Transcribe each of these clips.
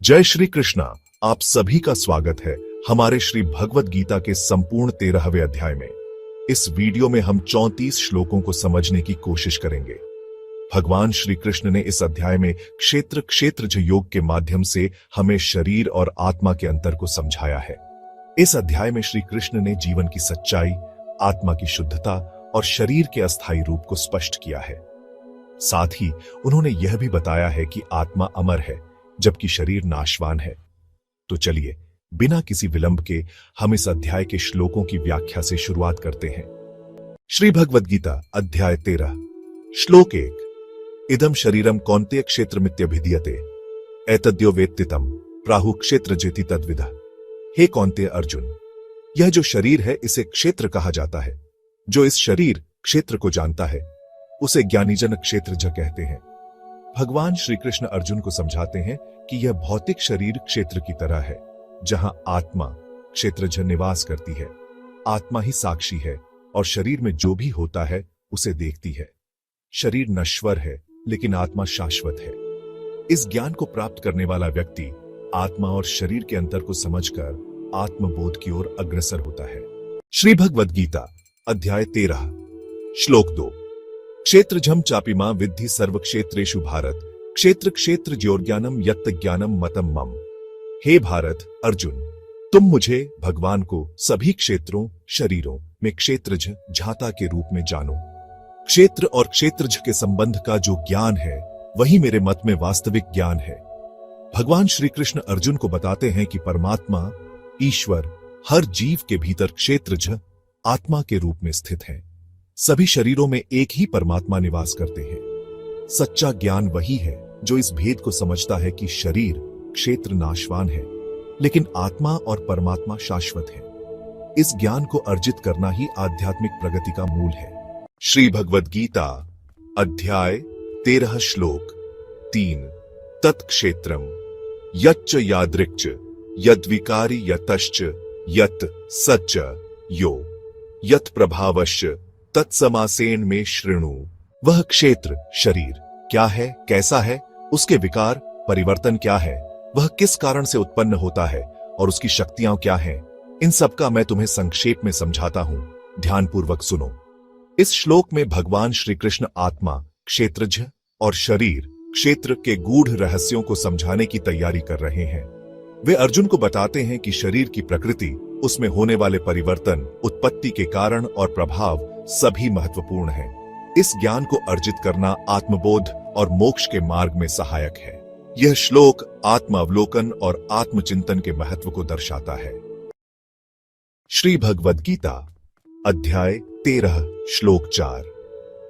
जय श्री कृष्णा। आप सभी का स्वागत है हमारे श्री भगवद गीता के संपूर्ण 13वें अध्याय में। इस वीडियो में हम 34 श्लोकों को समझने की कोशिश करेंगे। भगवान श्री कृष्ण ने इस अध्याय में क्षेत्रज योग के माध्यम से हमें शरीर और आत्मा के अंतर को समझाया है। इस अध्याय में श्री कृष्ण ने जीवन की सच्चाई, आत्मा की शुद्धता और शरीर के अस्थायी रूप को स्पष्ट किया है। साथ ही उन्होंने यह भी बताया है कि आत्मा अमर है जबकि शरीर नाशवान है। तो चलिए बिना किसी विलंब के हम इस अध्याय के श्लोकों की व्याख्या से शुरुआत करते हैं। श्री भगवद गीता अध्याय 13 श्लोक 1। इदम शरीरम कौन्तेय क्षेत्रमित्यभिधीयते एतद्यो वेत्तितम प्राहु क्षेत्र जेति तद्विदा। हे कौन्तेय अर्जुन, यह जो शरीर है इसे क्षेत्र कहा जाता है। जो इस शरीर क्षेत्र को जानता है उसे ज्ञानीजन क्षेत्रज कहते हैं। भगवान श्री कृष्ण अर्जुन को समझाते हैं कि यह भौतिक शरीर क्षेत्र की तरह है, जहां आत्मा क्षेत्रज निवास करती है। आत्मा ही साक्षी है और शरीर में जो भी होता है उसे देखती है। शरीर नश्वर है लेकिन आत्मा शाश्वत है। इस ज्ञान को प्राप्त करने वाला व्यक्ति आत्मा और शरीर के अंतर को समझकर आत्मबोध की ओर अग्रसर होता है। श्री भगवद गीता अध्याय 13 श्लोक 2। क्षेत्रजम चापिमा विद्धि सर्व क्षेत्रेषु भारत क्षेत्र ज्योर्ज्ञानम यत्त ज्ञानम मतम मम। हे भारत अर्जुन, तुम मुझे भगवान को सभी क्षेत्रों शरीरों में क्षेत्रज झाता के रूप में जानो। क्षेत्र और क्षेत्रज के संबंध का जो ज्ञान है वही मेरे मत में वास्तविक ज्ञान है। भगवान श्री कृष्ण अर्जुन को बताते हैं कि परमात्मा ईश्वर हर जीव के भीतर क्षेत्रज आत्मा के रूप में स्थित है। सभी शरीरों में एक ही परमात्मा निवास करते हैं। सच्चा ज्ञान वही है जो इस भेद को समझता है कि शरीर क्षेत्र नाशवान है लेकिन आत्मा और परमात्मा शाश्वत है। इस ज्ञान को अर्जित करना ही आध्यात्मिक प्रगति का मूल है। श्री भगवद गीता अध्याय 13 श्लोक 3। तत्क्षेत्रम यच्च यादृक्च यद्विकारी यतश्च यत् सच्च यो यत् प्रभावश्च तत्समासेन में शृणु। वह क्षेत्र शरीर क्या है, कैसा है, उसके विकार परिवर्तन क्या है, वह किस कारण से उत्पन्न होता है और उसकी शक्तियां क्या हैं, इन सब का मैं तुम्हें संक्षेप में समझाता हूं, ध्यानपूर्वक सुनो। इस श्लोक में भगवान श्री कृष्ण आत्मा क्षेत्रज और शरीर क्षेत्र के गूढ़ रहस्यों को समझाने की तैयारी कर रहे हैं। वे अर्जुन को बताते हैं कि शरीर की प्रकृति, उसमें होने वाले परिवर्तन, उत्पत्ति के कारण और प्रभाव सभी महत्वपूर्ण हैं। इस ज्ञान को अर्जित करना आत्मबोध और मोक्ष के मार्ग में सहायक है। यह श्लोक आत्म अवलोकन और आत्मचिंतन के महत्व को दर्शाता है। श्री भगवद गीता अध्याय 13 श्लोक 4।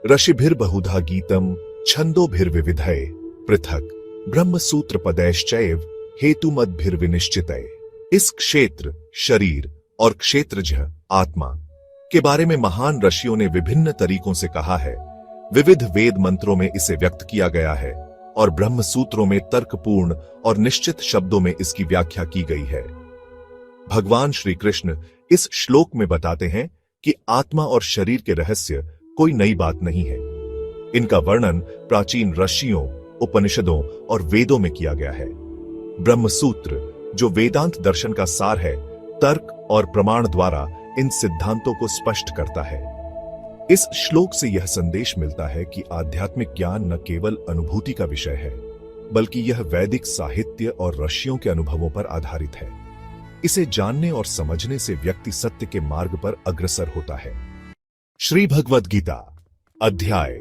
ऋषिभिर्बहुधा गीतम छंदोभिर्विविधये पृथक ब्रह्मसूत्र पदैश्चैव हेतुमद्भिर्विनिश्चितये। इस क्षेत्र शरीर और क्षेत्रज आत्मा के बारे में महान ऋषियों ने विभिन्न तरीकों से कहा है। विविध वेद मंत्रों में इसे व्यक्त किया गया है और ब्रह्म सूत्रों में तर्कपूर्ण और निश्चित शब्दों में इसकी व्याख्या की गई है। भगवान श्री कृष्ण इस श्लोक में बताते हैं कि आत्मा और शरीर के रहस्य कोई नई बात नहीं है। इनका वर्णन प्राचीन ऋषियों, उपनिषदों और वेदों में किया गया है। ब्रह्म सूत्र जो वेदांत दर्शन का सार है, तर्क और प्रमाण द्वारा इन सिद्धांतों को स्पष्ट करता है। इस श्लोक से यह संदेश मिलता है कि आध्यात्मिक ज्ञान न केवल अनुभूति का विषय है, बल्कि यह वैदिक साहित्य और ऋषियों के अनुभवों पर आधारित है। इसे जानने और समझने से व्यक्ति सत्य के मार्ग पर अग्रसर होता है। श्री भगवद गीता अध्याय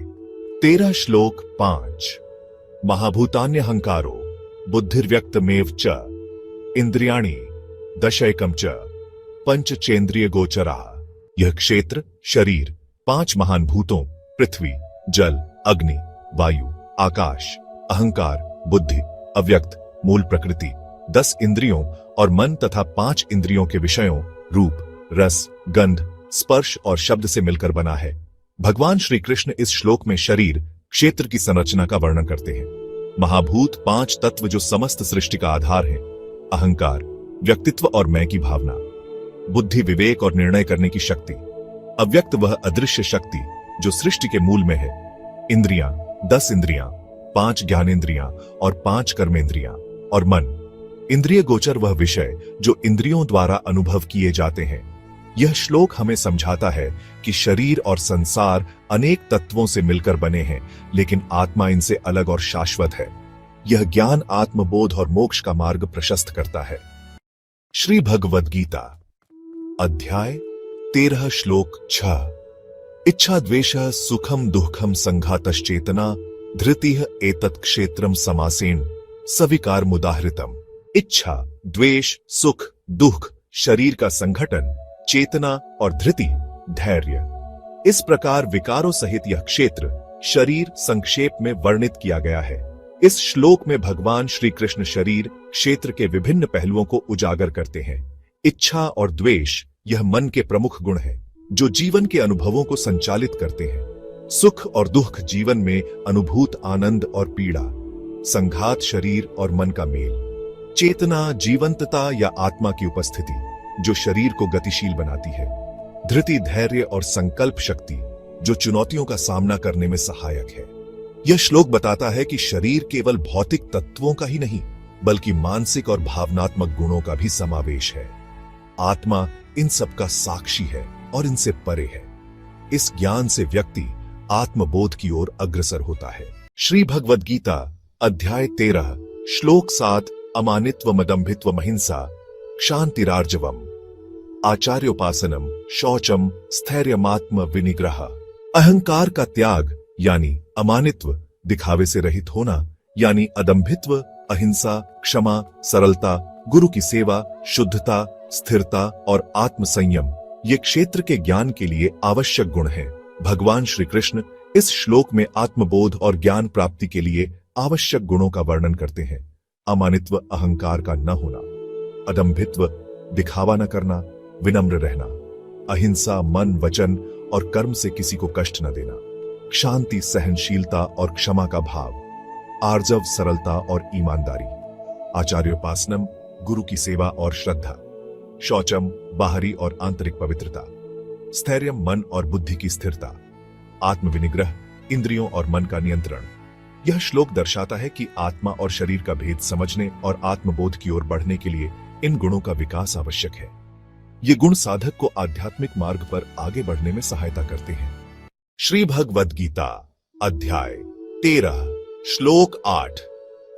13 श्लोक 5। महाभूतान्यहंकारो बुद्धिर्व्यक्तमेव च इंद्रियाणि दशैकम च पंचचेंद्रिय गोचरा। यह क्षेत्र शरीर 5 महान भूतों पृथ्वी, जल, अग्नि, वायु, आकाश, अहंकार, बुद्धि, अव्यक्त, मूल प्रकृति, 10 इंद्रियों और मन तथा 5 इंद्रियों के विषयों रूप, रस, गंध, स्पर्श और शब्द से मिलकर बना है। भगवान श्री कृष्ण इस श्लोक में शरीर क्षेत्र की संरचना का वर्णन करते हैं। महाभूत 5 तत्व जो समस्त सृष्टि का आधार है। अहंकार व्यक्तित्व और मैं की भावना, बुद्धि विवेक और निर्णय करने की शक्ति, अव्यक्त वह अदृश्य शक्ति जो सृष्टि के मूल में है, इंद्रियां 10 इंद्रियां, 5 ज्ञानेंद्रियां और 5 कर्मेंद्रियां, और मन इंद्रिय गोचर वह विषय जो इंद्रियों द्वारा अनुभव किए जाते हैं। यह श्लोक हमें समझाता है कि शरीर और संसार अनेक तत्वों से मिलकर बने हैं, लेकिन आत्मा इनसे अलग और शाश्वत है। यह ज्ञान आत्मबोध और मोक्ष का मार्ग प्रशस्त करता है। श्री भगवद गीता अध्याय 13 श्लोक 6। इच्छा द्वेष सुखम दुःखम संघातश्चेतना धृतिः एतत् क्षेत्रम समासेन सविकार मुदाहृतम। इच्छा, द्वेष, सुख, दुख, शरीर का संघटन, चेतना और धृति, धैर्य, इस प्रकार विकारों सहित यह क्षेत्र शरीर संक्षेप में वर्णित किया गया है। इस श्लोक में भगवान श्री कृष्ण शरीर क्षेत्र के विभिन्न पहलुओं को उजागर करते हैं। इच्छा और द्वेष यह मन के प्रमुख गुण हैं, जो जीवन के अनुभवों को संचालित करते हैं। सुख और दुख जीवन में अनुभूत आनंद और पीड़ा, संघात शरीर और मन का मेल, चेतना जीवंतता या आत्मा की उपस्थिति जो शरीर को गतिशील बनाती है, धृति धैर्य और संकल्प शक्ति जो चुनौतियों का सामना करने में सहायक है। यह श्लोक बताता है कि शरीर केवल भौतिक तत्वों का ही नहीं, बल्कि मानसिक और भावनात्मक गुणों का भी समावेश है। आत्मा इन सब का साक्षी है और इनसे परे है। इस ज्ञान से व्यक्ति आत्मबोध की ओर अग्रसर होता है। श्री भगवद गीता अध्याय 13 श्लोक 7। अमानित्व मदंभित्व महिंसा क्षांतिरार्जवम आचार्योपासनम शौचम स्थैर्यमात्म विनिग्रह। अहंकार का त्याग यानी अमानित्व, दिखावे से रहित होना यानी अदंभित्व, अहिंसा, क्षमा, सरलता, गुरु की सेवा, शुद्धता, स्थिरता और आत्मसंयम ये क्षेत्र के ज्ञान के लिए आवश्यक गुण हैं। भगवान श्री कृष्ण इस श्लोक में आत्मबोध और ज्ञान प्राप्ति के लिए आवश्यक गुणों का वर्णन करते हैं। अमानित्व अहंकार का न होना, अदंभित्व दिखावा न करना, विनम्र रहना, अहिंसा मन वचन और कर्म से किसी को कष्ट न देना, शांति सहनशीलता और क्षमा का भाव, आर्जव सरलता और ईमानदारी, आचार्योपासनम गुरु की सेवा और श्रद्धा, शौचम बाहरी और आंतरिक पवित्रता, स्थैर्यम मन और बुद्धि की स्थिरता, आत्मविनिग्रह इंद्रियों और मन का नियंत्रण। यह श्लोक दर्शाता है कि आत्मा और शरीर का भेद समझने और आत्मबोध की ओर बढ़ने के लिए इन गुणों का विकास आवश्यक है। ये गुण साधक को आध्यात्मिक मार्ग पर आगे बढ़ने में सहायता करते हैं। श्री भगवद गीता अध्याय 13 श्लोक 8।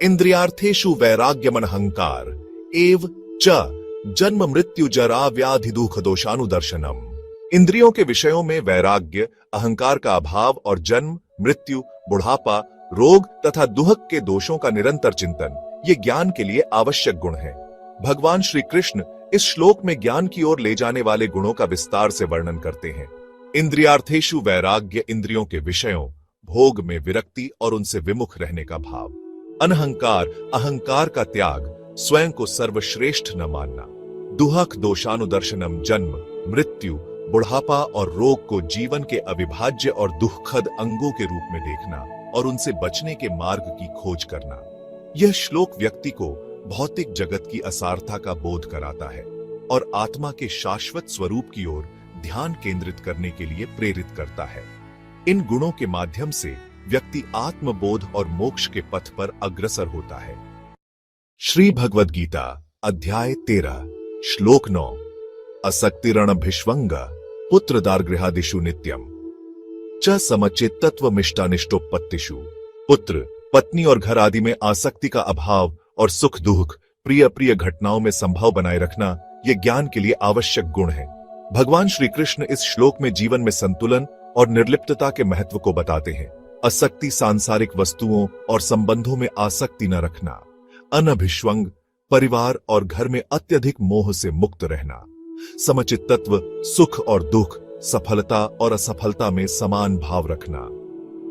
इंद्रियार्थेषु वैराग्यमनहंकार एव च जन्म मृत्यु जरा व्याधि दुख दोषानुदर्शनम। इंद्रियों के विषयों में वैराग्य, अहंकार का अभाव और जन्म मृत्यु बुढ़ापा रोग तथा दुहक के दोषों का निरंतर चिंतन ये ज्ञान के लिए आवश्यक गुण हैं। भगवान श्री कृष्ण इस श्लोक में ज्ञान की ओर ले जाने वाले गुणों का विस्तार से वर्णन करते हैं। इंद्रियार्थेषु वैराग्य इंद्रियों के विषयों, भोग में विरक्ति और उनसे विमुख रहने का भाव, अनहंकार अहंकार का त्याग, स्वयं को सर्वश्रेष्ठ न मानना, दुहक दोषानुदर्शनम जन्म मृत्यु बुढ़ापा और रोग को जीवन के अविभाज्य और दुखद अंगों के रूप में देखना और उनसे बचने के मार्ग की खोज करना। यह श्लोक व्यक्ति को भौतिक जगत की असारता का बोध कराता है और आत्मा के शाश्वत स्वरूप की ओर ध्यान केंद्रित करने के लिए प्रेरित करता है। इन गुणों के माध्यम से व्यक्ति आत्मबोध और मोक्ष के पथ पर अग्रसर होता है। श्री भगवद गीता अध्याय 13 श्लोक 9। असक्तिरणभिष्वंग पुत्र दारगृहादिषु नित्यम च समचित्तत्वमिष्टानिष्टोपत्तिषु। पुत्र पत्नी और घर आदि में आसक्ति का अभाव और सुख दुख प्रिय प्रिय घटनाओं में संभाव बनाए रखना ये ज्ञान के लिए आवश्यक गुण है। भगवान श्री कृष्ण इस श्लोक में जीवन में संतुलन और निर्लिप्तता के महत्व को बताते हैं। असक्ति सांसारिक वस्तुओं और संबंधों में आसक्ति न रखना, अनभिष्वंग परिवार और घर में अत्यधिक मोह से मुक्त रहना, समचित्तत्व सुख और दुख सफलता और असफलता में समान भाव रखना।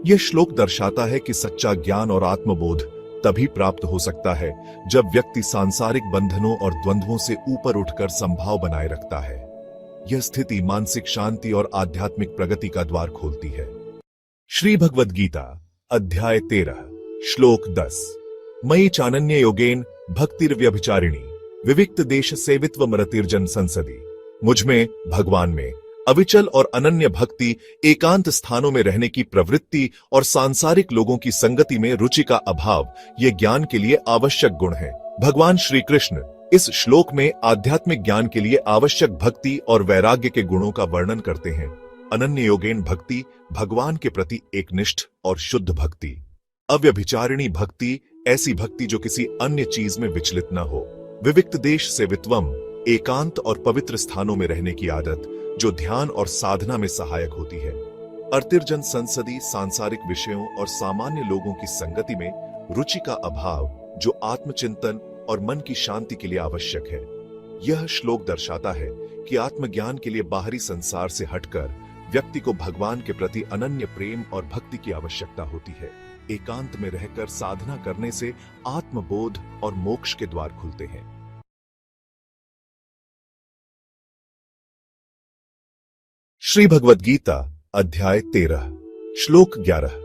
यह श्लोक दर्शाता है कि सच्चा ज्ञान और आत्मबोध तभी प्राप्त हो सकता है जब व्यक्ति सांसारिक बंधनों और द्वंद्वों से ऊपर उठकर संभाव बनाए रखता है। यह स्थिति मानसिक शांति और आध्यात्मिक प्रगति का द्वार खोलती है। श्री भगवद गीता अध्याय 13 श्लोक 10। मयि चानन्य योगेन भक्तिर्व्यभिचारिणी विविक्त देश सेवित्व मरतिर्जन संसदी। मुझमें भगवान में अविचल और अनन्य भक्ति, एकांत स्थानों में रहने की प्रवृत्ति और सांसारिक लोगों की संगति में रुचि का अभाव ये ज्ञान के लिए आवश्यक गुण है। भगवान श्री कृष्ण इस श्लोक में आध्यात्मिक ज्ञान के लिए आवश्यक भक्ति और वैराग्य के गुणों का वर्णन करते हैं। अनन्य योगेन भक्ति, भगवान के प्रति एकनिष्ठ और शुद्ध भक्ति। अव्यभिचारिणी भक्ति, ऐसी भक्ति जो किसी अन्य चीज में विचलित न हो। विविक्त देश से वित्वम, एकांत और पवित्र स्थानों में रहने की आदत, जो ध्यान और साधना में सहायक होती है। अर्तिर्जन संसदी, सांसारिक विषयों और सामान्य लोगों की संगति में रुचि का अभाव, जो आत्मचिंतन और मन की शांति के लिए आवश्यक है। यह श्लोक दर्शाता है कि आत्मज्ञान के लिए बाहरी संसार से हटकर व्यक्ति को भगवान के प्रति अनन्य प्रेम और भक्ति की आवश्यकता होती है। एकांत में रहकर साधना करने से आत्मबोध और मोक्ष के द्वार खुलते हैं। श्री भगवद गीता अध्याय 13 श्लोक 11।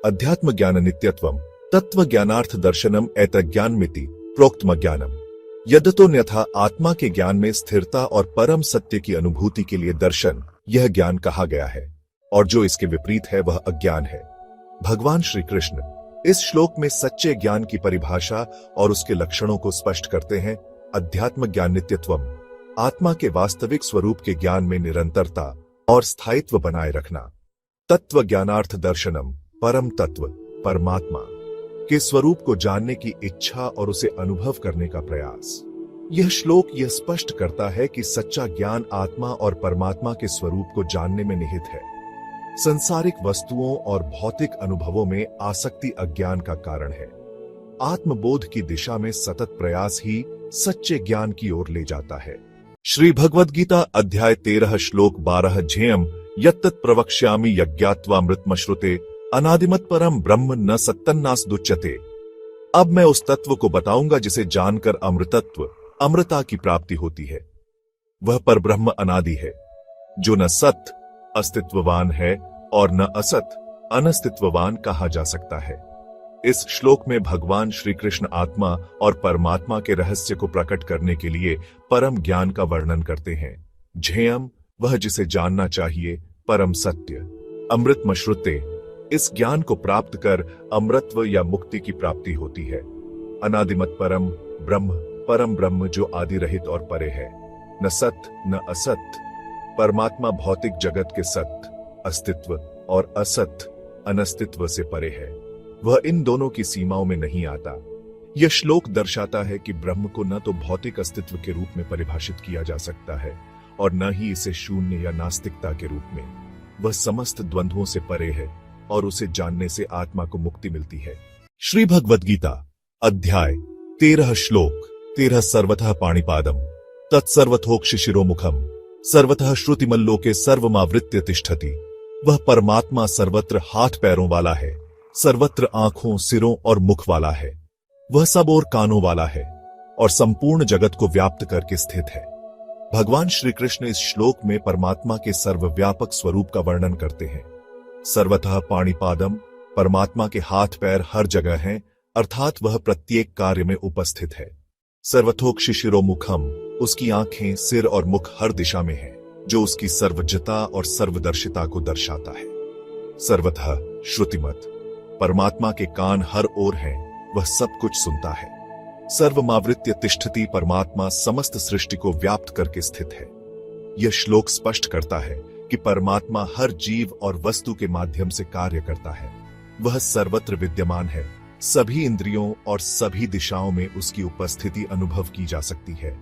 अध्यात्म ज्ञान नित्यत्वम तत्व ज्ञानार्थ दर्शनम एतज्ञानमिति प्रोक्तम ज्ञानम। यद्यतोन्यथा आत्मा के ज्ञान में स्थिरता और परम सत्य की अनुभूति के लिए दर्शन, यह ज्ञान कहा गया है, और जो इसके विपरीत है वह अज्ञान है। भगवान श्री कृष्ण इस श्लोक में सच्चे ज्ञान की परिभाषा और उसके लक्षणों को स्पष्ट करते हैं। अध्यात्म ज्ञान नित्यत्वम, आत्मा के वास्तविक स्वरूप के ज्ञान में निरंतरता और स्थायित्व बनाए रखना। तत्व ज्ञानार्थ दर्शनम, परम तत्व परमात्मा के स्वरूप को जानने की इच्छा और उसे अनुभव करने का प्रयास। यह श्लोक यह स्पष्ट करता है कि सच्चा ज्ञान आत्मा और परमात्मा के स्वरूप को जानने में निहित है। संसारिक वस्तुओं और भौतिक अनुभवों में आसक्ति अज्ञान का कारण है। आत्मबोध की दिशा में सतत प्रयास ही सच्चे ज्ञान की ओर ले जाता है। श्री भगवद गीता अध्याय 13 श्लोक 12 झेयम यत्तत् प्रवक्ष्यामि यज्ञात्वामृतमश्नुते अनादिमत परम ब्रह्म न सत्तन्नासदुच्यते। अब मैं उस तत्व को बताऊंगा जिसे जानकर अमृतत्व, अमृता की प्राप्ति होती है। वह परब्रह्म अनादि है, जो न सत अस्तित्ववान है और न असत अनस्तित्ववान कहा जा सकता है। इस श्लोक में भगवान श्री कृष्ण आत्मा और परमात्मा के रहस्य को प्रकट करने के लिए परम ज्ञान का वर्णन करते हैं। झेयम, वह जिसे जानना चाहिए, परम सत्य, अमृतमश्नुते, इस ज्ञान को प्राप्त कर अमृतत्व या मुक्ति की प्राप्ति होती है। अनादिमत परम ब्रह्म, परम ब्रह्म जो आदि रहित और परे है। न सत न असत, परमात्मा भौतिक जगत के सत अस्तित्व और असत अनस्तित्व से परे है। वह इन दोनों की सीमाओं में नहीं आता। यह श्लोक दर्शाता है कि ब्रह्म को न तो भौतिक अस्तित्व के रूप में परिभाषित किया जा सकता है और न ही इसे शून्य या नास्तिकता के रूप में। वह समस्त द्वंद्वों से परे है और उसे जानने से आत्मा को मुक्ति मिलती है। श्री भगवद गीता अध्याय 13 श्लोक 13 सर्वतः पाणिपादम तत्सर्वथोक्ष शिरोमुखम सर्वतः श्रुतिमल्लोके सर्वमावृत्य तिष्ठति। वह परमात्मा सर्वत्र हाथ पैरों वाला है, सर्वत्र आंखों, सिरों और मुख वाला है। वह सब और कानों वाला है और संपूर्ण जगत को व्याप्त करके स्थित है। भगवान श्री कृष्ण इस श्लोक में परमात्मा के सर्वव्यापक स्वरूप का वर्णन करते हैं। सर्वतः पाणिपादम, परमात्मा के हाथ पैर हर जगह हैं, अर्थात वह प्रत्येक कार्य में उपस्थित है। सर्वथोक्ष शिरोमुखम, उसकी आंखें, सिर और मुख हर दिशा में हैं, जो उसकी सर्वज्ञता और सर्वदर्शिता को दर्शाता है। सर्वतः श्रुतिमत, परमात्मा के कान हर ओर हैं, वह सब कुछ सुनता है। सर्वमावृत्य तिष्ठति, परमात्मा समस्त सृष्टि को व्याप्त करके स्थित है। यह श्लोक स्पष्ट करता है कि परमात्मा हर जीव और वस्तु के माध्यम से कार्य करता है। वह सर्वत्र विद्यमान है। सभी इंद्रियों और सभी दिशाओं में उसकी उपस्थिति अनुभव की जा सकती है।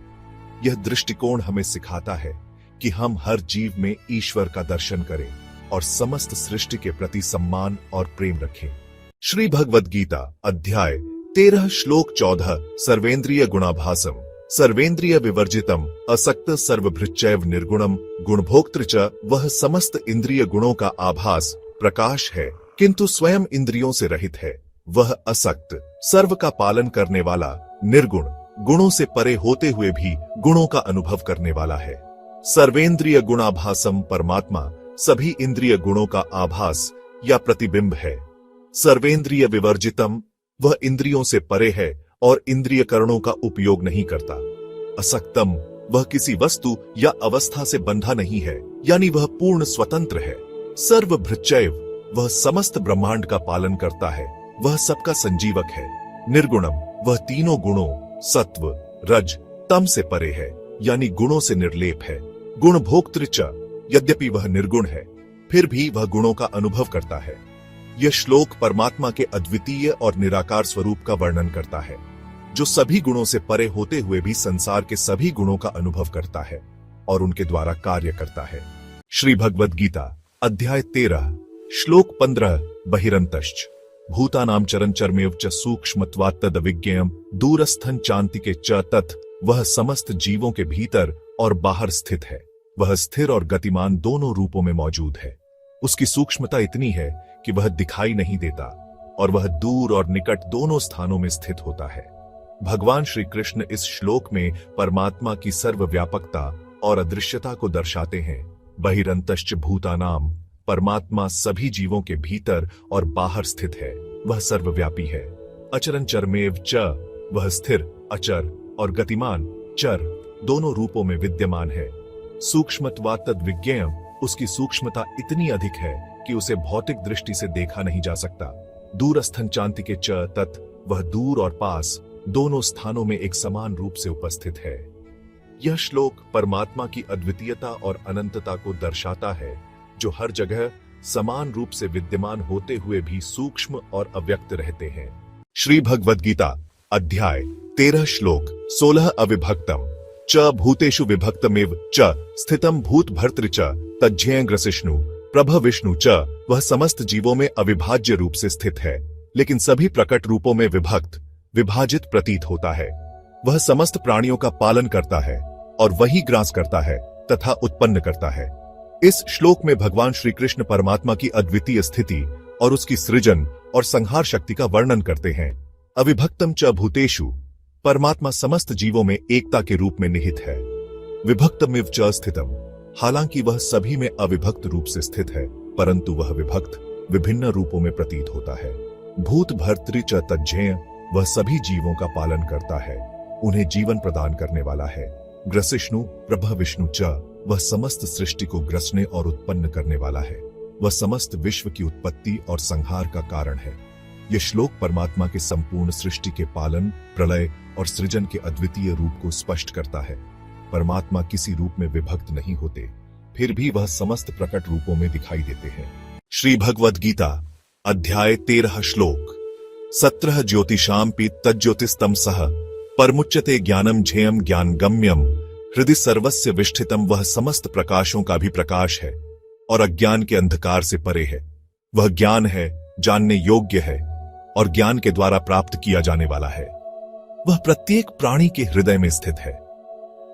यह दृष्टिकोण हमें सिखाता है कि हम हर जीव में ईश्वर का दर्शन करें और समस्त सृष्टि के प्रति सम्मान और प्रेम रखें। श्री भगवद गीता अध्याय 13 श्लोक 14 सर्वेंद्रिय गुणाभासम सर्वेंद्रिय विवर्जितम असक्त सर्वभृच्चैव निर्गुणम गुणभोक्तृ च। वह समस्त इंद्रिय गुणों का आभास प्रकाश है, किंतु स्वयं इंद्रियों से रहित है। वह असक्त, सर्व का पालन करने वाला, निर्गुण, गुणों से परे होते हुए भी गुणों का अनुभव करने वाला है। सर्वेंद्रिय गुणाभासम, परमात्मा सभी इंद्रिय गुणों का आभास या प्रतिबिंब है। सर्वेंद्रिय विवर्जितम, वह इंद्रियों से परे है और इंद्रिय करणों का उपयोग नहीं करता। असक्तम, वह किसी वस्तु या अवस्था से बंधा नहीं है, यानी वह पूर्ण स्वतंत्र है। सर्वभृच्चैव, वह समस्त ब्रह्मांड का पालन करता है, वह सबका संजीवक है। निर्गुणम, वह तीनों गुणों सत्व, रज, तम से परे है, यानी गुणों से निर्लेप है। गुण भोक्तृ च, यद्यपि वह निर्गुण है, फिर भी वह गुणों का अनुभव करता है। यह श्लोक परमात्मा के अद्वितीय और निराकार स्वरूप का वर्णन करता है, जो सभी गुणों से परे होते हुए भी संसार के सभी गुणों का अनुभव करता है और उनके द्वारा कार्य करता है। श्री भगवद गीता अध्याय 13 श्लोक 15 बहिरंतश्च भूतानां चरंचरमेव च सूक्ष्मत्वात् तद्विज्ञेयम् दूरस्थं चान्तिके च तत्। वह समस्त जीवों के भीतर और बाहर स्थित है। वह स्थिर और गतिमान दोनों रूपों में मौजूद है। उसकी सूक्ष्मता इतनी है कि वह दिखाई नहीं देता और वह दूर और निकट दोनों स्थानों में स्थित होता है। भगवान श्री कृष्ण इस श्लोक में परमात्मा की सर्वव्यापकता और अदृश्यता को दर्शाते हैं। बहिरंतश्च भूतानाम, परमात्मा सभी जीवों के भीतर और बाहर स्थित है। वह सर्वव्यापी है। अचरंचरमेव च, वह स्थिर, अचर और गतिमान, चर दोनों रूपों में विद्यमान है। सूक्ष्मत्वात् तद्विज्ञेयम्, उसकी सूक्ष्मता इतनी अधिक है कि उसे भौतिक दृष्टि से देखा नहीं जा सकता। दूरस्थं चान्तिके च तत्, वह दूर और पास दोनों स्थानों में एक समान रूप से उपस्थित है। यह श्लोक परमात्मा की अद्वितीयता और अनंतता को दर्शाता है, जो हर जगह समान रूप से विद्यमान होते हुए भी सूक्ष्म और अव्यक्त रहते हैं। श्री भगवद गीता अध्याय 13 श्लोक 16 अविभक्तम च भूतेषु विभक्तमेव च स्थितम भूत भर्तृ च तज्ज्ञेय ग्रसिष्णु प्रभ विष्णु च। वह समस्त जीवों में अविभाज्य रूप से स्थित है, लेकिन सभी प्रकट रूपों में विभक्त, विभाजित प्रतीत होता है। वह समस्त प्राणियों का पालन करता है और वही ग्रास करता है तथा उत्पन्न करता है। इस श्लोक में भगवान श्री कृष्ण परमात्मा की अद्वितीय स्थिति और उसकी सृजन और संहार शक्ति का वर्णन करते हैं। अविभक्तम च भूतेषु, परमात्मा समस्त जीवों में एकता के रूप में निहित है। विभक्तमिव च स्थितम, हालांकि वह सभी में अविभक्त रूप से स्थित है, परंतु वह विभक्त विभिन्न रूपों में प्रतीत होता है। भूत भर्तृ च तज्ज्ञेय, वह सभी जीवों का पालन करता है, उन्हें जीवन प्रदान करने वाला है। ग्रसिष्णु प्रभ विष्णु च, वह समस्त सृष्टि को ग्रसने और उत्पन्न करने वाला है। वह समस्त विश्व की उत्पत्ति और संहार का कारण है। यह श्लोक परमात्मा के संपूर्ण सृष्टि के पालन, प्रलय और सृजन के अद्वितीय रूप को स्पष्ट करता है। परमात्मा किसी रूप में विभक्त नहीं होते, फिर भी वह समस्त प्रकट रूपों में दिखाई देते हैं। श्री भगवद गीता अध्याय 13 श्लोक 17 ज्योतिषामपि तज्ज्योतिस्तमसः परमुच्यते ज्ञानम झेयम ज्ञान गम्यम हृदय सर्वस्य विष्ठितम। वह समस्त प्रकाशों का भी प्रकाश है और अज्ञान के अंधकार से परे है। वह ज्ञान है, जानने योग्य है और ज्ञान के द्वारा प्राप्त किया जाने वाला है। वह प्रत्येक प्राणी के हृदय में स्थित है।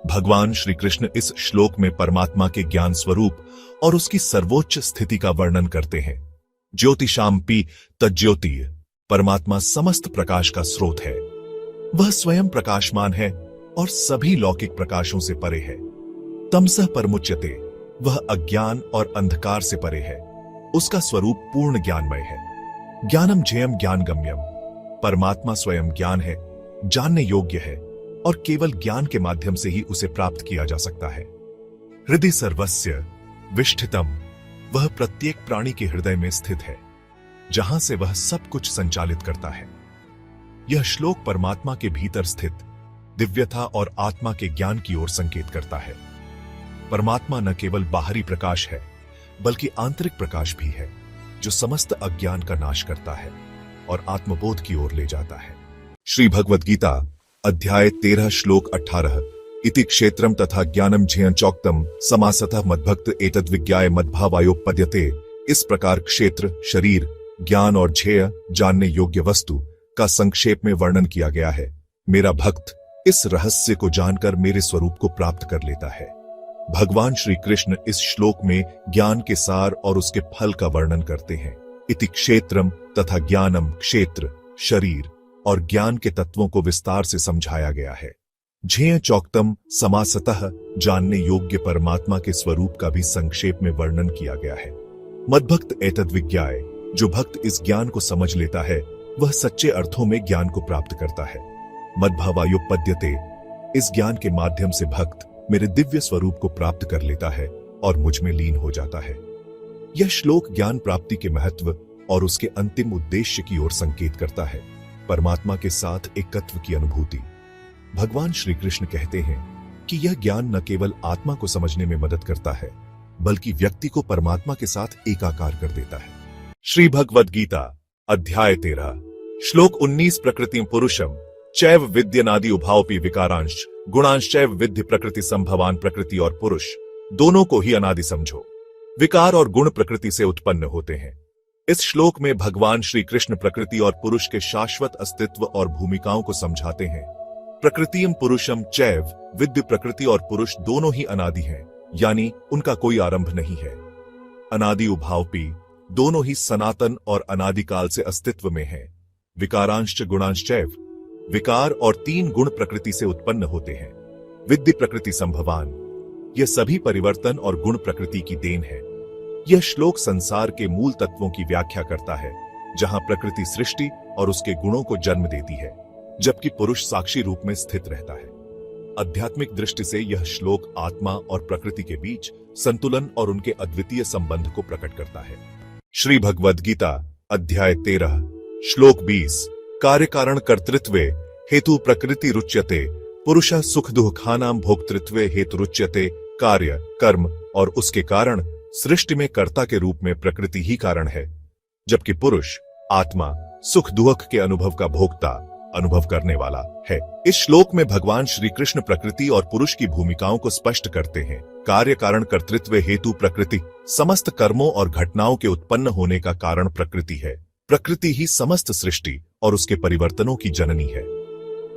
भगवान श्री कृष्ण इस श्लोक में परमात्मा के ज्ञान स्वरूप और उसकी सर्वोच्च स्थिति का वर्णन करते हैं। ज्योतिषामपि तज्ज्योति, परमात्मा समस्त प्रकाश का स्रोत है। वह स्वयं प्रकाशमान है और सभी लौकिक प्रकाशों से परे है। तमसः परमुच्यते, वह अज्ञान और अंधकार से परे है। उसका स्वरूप पूर्ण ज्ञानमय है। ज्ञानम झेयम ज्ञान गम्यम, परमात्मा स्वयं ज्ञान है, जानने योग्य है और केवल ज्ञान के माध्यम से ही उसे प्राप्त किया जा सकता है। हृदय सर्वस्य विष्ठितम, वह प्रत्येक प्राणी के हृदय में स्थित है, जहां से वह सब कुछ संचालित करता है। यह श्लोक परमात्मा के भीतर स्थित दिव्यता और आत्मा के ज्ञान की ओर संकेत करता है। परमात्मा न केवल बाहरी प्रकाश है, बल्कि आंतरिक प्रकाश भी है, जो समस्त अज्ञान का नाश करता है और आत्मबोध की ओर ले जाता है। श्री भगवद गीता अध्याय 13 श्लोक 18 इति क्षेत्रम तथा ज्ञानम झेयं चौक्तम समासतः मद्भक्त एतद्विज्ञाय मद्भावायोपपद्यते। इस प्रकार क्षेत्र, शरीर, ज्ञान और झेय, जानने योग्य वस्तु का संक्षेप में वर्णन किया गया है। मेरा भक्त इस रहस्य को जानकर मेरे स्वरूप को प्राप्त कर लेता है। भगवान श्री कृष्ण इस श्लोक में ज्ञान के सार और उसके फल का वर्णन करते हैं। इति क्षेत्रम तथा ज्ञानम, क्षेत्र, शरीर और ज्ञान के तत्वों को विस्तार से समझाया गया है। झेय चौक्तम समासतः, जानने योग्य परमात्मा के स्वरूप का भी संक्षेप में वर्णन किया गया है। मद्भक्त एतद्विज्ञाय, जो भक्त इस ज्ञान को समझ लेता है वह सच्चे अर्थों में ज्ञान को प्राप्त करता है। मद्भावायोपपद्यते, इस ज्ञान के माध्यम से भक्त मेरे दिव्य स्वरूप को प्राप्त कर लेता है और मुझ में लीन हो जाता है। यह श्लोक ज्ञान प्राप्ति के महत्व और उसके अंतिम उद्देश्य की ओर संकेत करता है, परमात्मा के साथ एकत्व की अनुभूति। भगवान श्री कृष्ण कहते हैं कि यह ज्ञान न केवल आत्मा को समझने में मदद करता है, बल्कि व्यक्ति को परमात्मा के साथ एकाकार कर देता है। श्री भगवद गीता अध्याय 13 श्लोक 19 प्रकृति पुरुषम चैव विद्यनादि उभावपि विकारांश गुणांश्चैव विद्धि प्रकृति संभवान। प्रकृति और पुरुष दोनों को ही अनादि समझो। विकार और गुण प्रकृति से उत्पन्न होते हैं। इस श्लोक में भगवान श्री कृष्ण प्रकृति और पुरुष के शाश्वत अस्तित्व और भूमिकाओं को समझाते हैं। प्रकृतिम पुरुषम चैव विद्य प्रकृति और पुरुष दोनों ही अनादि हैं, यानी उनका कोई आरंभ नहीं है। अनादि उभावपि दोनों ही सनातन और अनादिकाल से अस्तित्व में हैं। विकारांश्च गुणांश्चैव विकार और 3 गुण प्रकृति से उत्पन्न होते हैं। विद्धि प्रकृति संभवान यह सभी परिवर्तन और गुण प्रकृति की देन है। यह श्लोक संसार के मूल तत्वों की व्याख्या करता है, जहां प्रकृति सृष्टि और उसके गुणों को जन्म देती है, जबकि पुरुष साक्षी रूप में स्थित रहता है। आध्यात्मिक दृष्टि से यह श्लोक आत्मा और प्रकृति के बीच संतुलन और उनके अद्वितीय संबंध को प्रकट करता है। श्री भगवद गीता अध्याय 13 श्लोक 20 कार्य कारण कर्तृत्वे हेतु प्रकृति रुच्यते पुरुषः सुख दुःखानां भोक्तृत्वे हेतु रुच्यते। कार्य कर्म और उसके कारण सृष्टि में कर्ता के रूप में प्रकृति ही कारण है, जबकि पुरुष आत्मा सुख दुख के अनुभव का भोक्ता अनुभव करने वाला है। इस श्लोक में भगवान श्री कृष्ण प्रकृति और पुरुष की भूमिकाओं को स्पष्ट करते हैं। कार्य कारण कर्तृत्व हेतु प्रकृति समस्त कर्मों और घटनाओं के उत्पन्न होने का कारण प्रकृति है। प्रकृति ही समस्त सृष्टि और उसके परिवर्तनों की जननी है।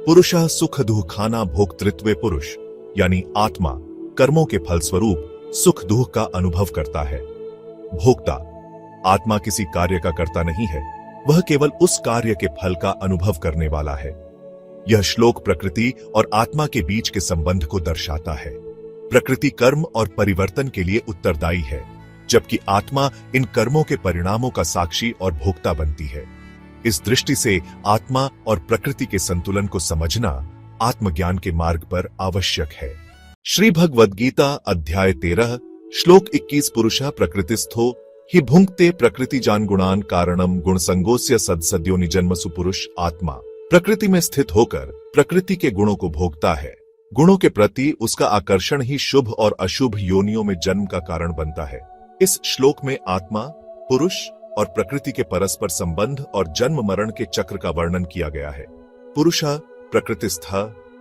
पुरुषः सुख दुःखानां भोक्तृत्वे पुरुष यानी आत्मा कर्मों के फलस्वरूप सुख दुख का अनुभव करता है। भोक्ता आत्मा किसी कार्य का कर्ता नहीं है, वह केवल उस कार्य के फल का अनुभव करने वाला है। यह श्लोक प्रकृति और आत्मा के बीच के संबंध को दर्शाता है। प्रकृति कर्म और परिवर्तन के लिए उत्तरदायी है, जबकि आत्मा इन कर्मों के परिणामों का साक्षी और भोक्ता बनती है। इस दृष्टि से आत्मा और प्रकृति के संतुलन को समझना आत्मज्ञान के मार्ग पर आवश्यक है। श्री भगवद गीता अध्याय 13 श्लोक 21 पुरुषः प्रकृतिस्थो हि भुंक्ते प्रकृति जान गुणान कारणम गुण संगोस्य सदसद्यो निजन्मसु। पुरुष आत्मा प्रकृति में स्थित होकर प्रकृति के गुणों को भोगता है। गुणों के प्रति उसका आकर्षण ही शुभ और अशुभ योनियों में जन्म का कारण बनता है। इस श्लोक में आत्मा पुरुष और प्रकृति के परस्पर संबंध और जन्म मरण के चक्र का वर्णन किया गया है। पुरुषः प्रकृतिस्थ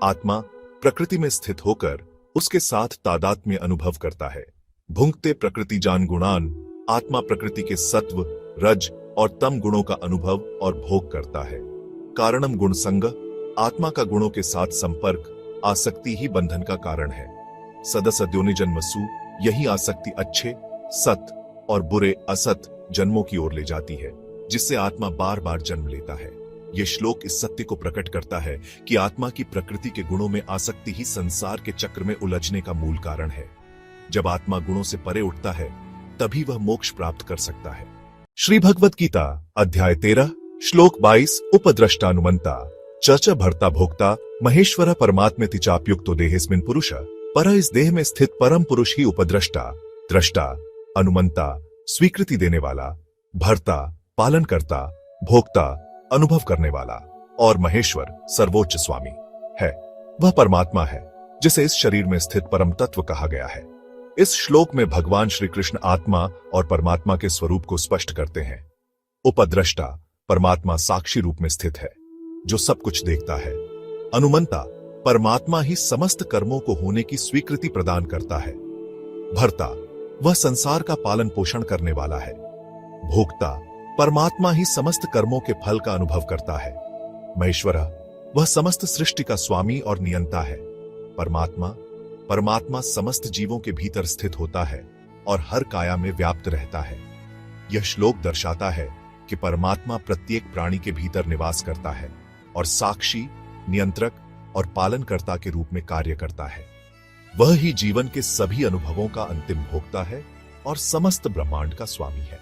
आत्मा प्रकृति में स्थित होकर उसके साथ तादात्म्य अनुभव करता है। भुंक्ते प्रकृति जान गुणान आत्मा प्रकृति के सत्व रज और तम गुणों का अनुभव और भोग करता है। कारणम गुण संग आत्मा का गुणों के साथ संपर्क आसक्ति ही बंधन का कारण है। सदसद्योनि जन्मसु यही आसक्ति अच्छे सत और बुरे असत जन्मों की ओर ले जाती है, जिससे आत्मा बार बार जन्म लेता है। यह श्लोक इस सत्य को प्रकट करता है कि आत्मा की प्रकृति के गुणों में आसक्ति ही संसार के चक्र में उलझने का मूल कारण है। जब आत्मा गुणों से परे उठता है, तभी वह मोक्ष प्राप्त कर सकता है। श्री भगवद गीता अध्याय 13 श्लोक 22 उपद्रष्टानुमंता चर्चा भर्ता भोक्ता महेश्वर परमात्मेति चाप्युक्तो देहेस्मिन् पुरुष। पर इस देह में स्थित परम पुरुष ही उपद्रष्टा दृष्टा अनुमंता स्वीकृति देने वाला भर्ता पालन करता भोक्ता अनुभव करने वाला और महेश्वर सर्वोच्च स्वामी है। वह परमात्मा है जिसे इस शरीर में स्थित परम तत्व कहा गया है। इस श्लोक में भगवान श्री कृष्ण आत्मा और परमात्मा के स्वरूप को स्पष्ट करते हैं। उपद्रष्टा परमात्मा साक्षी रूप में स्थित है जो सब कुछ देखता है। अनुमंता परमात्मा ही समस्त कर्मों को होने की स्वीकृति प्रदान करता है। भर्ता वह संसार का पालन पोषण करने वाला है। भोक्ता परमात्मा ही समस्त कर्मों के फल का अनुभव करता है। महेश्वर वह समस्त सृष्टि का स्वामी और नियंता है। परमात्मा समस्त जीवों के भीतर स्थित होता है और हर काया में व्याप्त रहता है। यह श्लोक दर्शाता है कि परमात्मा प्रत्येक प्राणी के भीतर निवास करता है और साक्षी नियंत्रक और पालनकर्ता के रूप में कार्य करता है। वह ही जीवन के सभी अनुभवों का अंतिम भोक्ता है और समस्त ब्रह्मांड का स्वामी है।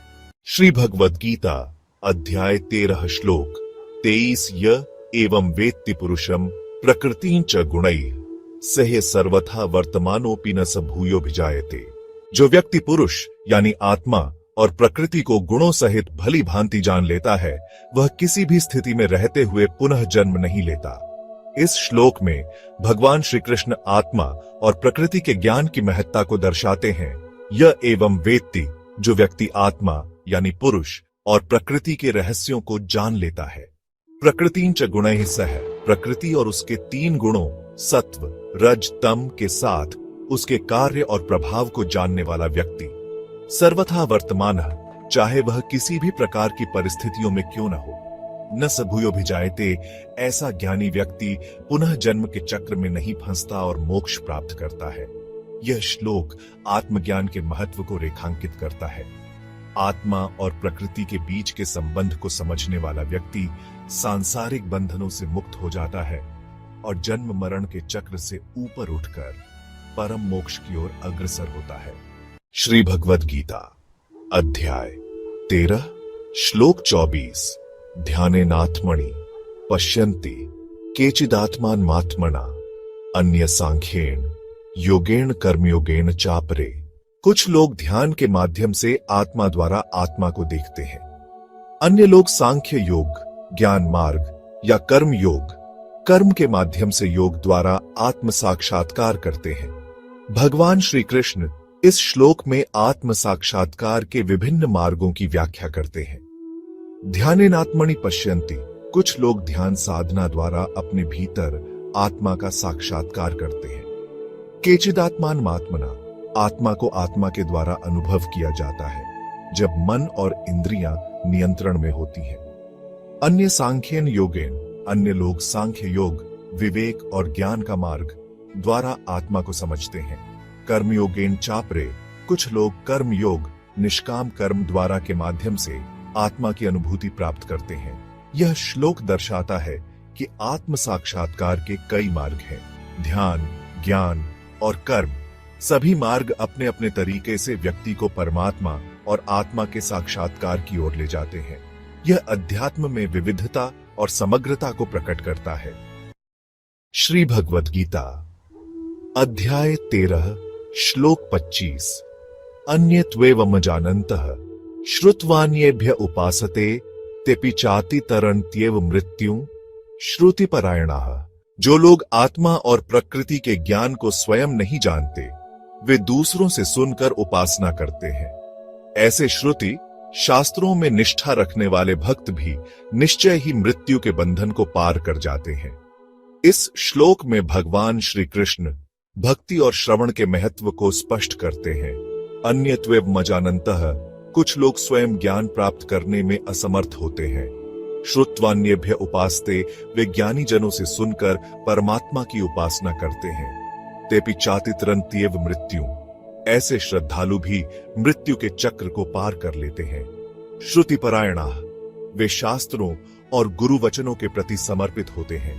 श्री भगवद गीता अध्याय 13 श्लोक 23 य एवं वेत्ति पुरुषम प्रकृतिं च गुणैः सह सर्वथा वर्तमानोपि न स भूयो भिजायते। जो व्यक्ति पुरुष यानी आत्मा और प्रकृति को गुणों सहित भली भांति जान लेता है, वह किसी भी स्थिति में रहते हुए पुनः जन्म नहीं लेता। इस श्लोक में भगवान श्री कृष्ण आत्मा और प्रकृति के ज्ञान की महत्ता को दर्शाते हैं। यह एवं वेत्ति, जो व्यक्ति आत्मा यानी पुरुष और प्रकृति के रहस्यों को जान लेता है। प्रकृतिं च गुणैः सह, प्रकृति और उसके 3 गुणों सत्व रज तम के साथ उसके कार्य और प्रभाव को जानने वाला व्यक्ति सर्वथा वर्तमानः, चाहे वह किसी भी प्रकार की परिस्थितियों में क्यों न हो, न स भूयोऽभिजायते, ऐसा ज्ञानी व्यक्ति पुनः जन्म के चक्र में नहीं फंसता और मोक्ष प्राप्त करता है। यह श्लोक आत्मज्ञान के महत्व को रेखांकित करता है। आत्मा और प्रकृति के बीच के संबंध को समझने वाला व्यक्ति सांसारिक बंधनों से मुक्त हो जाता है और जन्म मरण के चक्र से ऊपर उठकर परम मोक्ष की ओर अग्रसर होता है। श्री भगवद गीता अध्याय 13 श्लोक 24। ध्यानेनात्मनि पश्यन्ति केचिदात्मान मात्मना अन्य सांख्येन योगेन कर्मयोगेन चापरे। कुछ लोग ध्यान के माध्यम से आत्मा द्वारा आत्मा को देखते हैं। अन्य लोग सांख्य योग, ज्ञान मार्ग या कर्म योग, कर्म के माध्यम से योग द्वारा आत्म साक्षात्कार करते हैं। भगवान श्री कृष्ण इस श्लोक में आत्म साक्षात्कार के विभिन्न मार्गों की व्याख्या करते हैं। ध्यानेनात्मनि पश्यन्ति, कुछ लोग ध्यान साधना द्वारा अपने भीतर आत्मा का साक्षात्कार करते हैं। केचिदात्मान मात्मना, आत्मा को आत्मा के द्वारा अनुभव किया जाता है जब मन और इंद्रियां नियंत्रण में होती हैं। अन्य सांख्येन योगेन, अन्य लोग सांख्य योग, विवेक और ज्ञान का मार्ग द्वारा आत्मा को समझते हैं। कर्मयोगेन चापरे, कुछ लोग कर्म योग, निष्काम कर्म द्वारा के माध्यम से आत्मा की अनुभूति प्राप्त करते हैं। यह श्लोक दर्शाता है कि आत्म साक्षात्कार के कई मार्ग हैं। ध्यान, ज्ञान और कर्म, सभी मार्ग अपने अपने तरीके से व्यक्ति को परमात्मा और आत्मा के साक्षात्कार की ओर ले जाते हैं। यह अध्यात्म में विविधता और समग्रता को प्रकट करता है। श्री भगवद गीता अध्याय 13 श्लोक 25। अन्यत्वेवम जानन्तः श्रुत्वान्येभ्य उपासते तेपि चाति तरन्त्येव मृत्युं श्रुतिपरायणाः। जो लोग आत्मा और प्रकृति के ज्ञान को स्वयं नहीं जानते, वे दूसरों से सुनकर उपासना करते हैं। ऐसे श्रुति शास्त्रों में निष्ठा रखने वाले भक्त भी निश्चय ही मृत्यु के बंधन को पार कर जाते हैं। इस श्लोक में भगवान श्री कृष्ण भक्ति और श्रवण के महत्व को स्पष्ट करते हैं। अन्यत्वेव जानन्तः, कुछ लोग स्वयं ज्ञान प्राप्त करने में असमर्थ होते हैं। श्रुत्वान्येभ्य उपासते, वे ज्ञानी जनों से सुनकर परमात्मा की उपासना करते हैं। तेपि चाति तरन्त्येव मृत्युं, ऐसे श्रद्धालु भी मृत्यु के चक्र को पार कर लेते हैं। श्रुतिपरायणाः, वे शास्त्रों और गुरु वचनों के प्रति समर्पित होते हैं।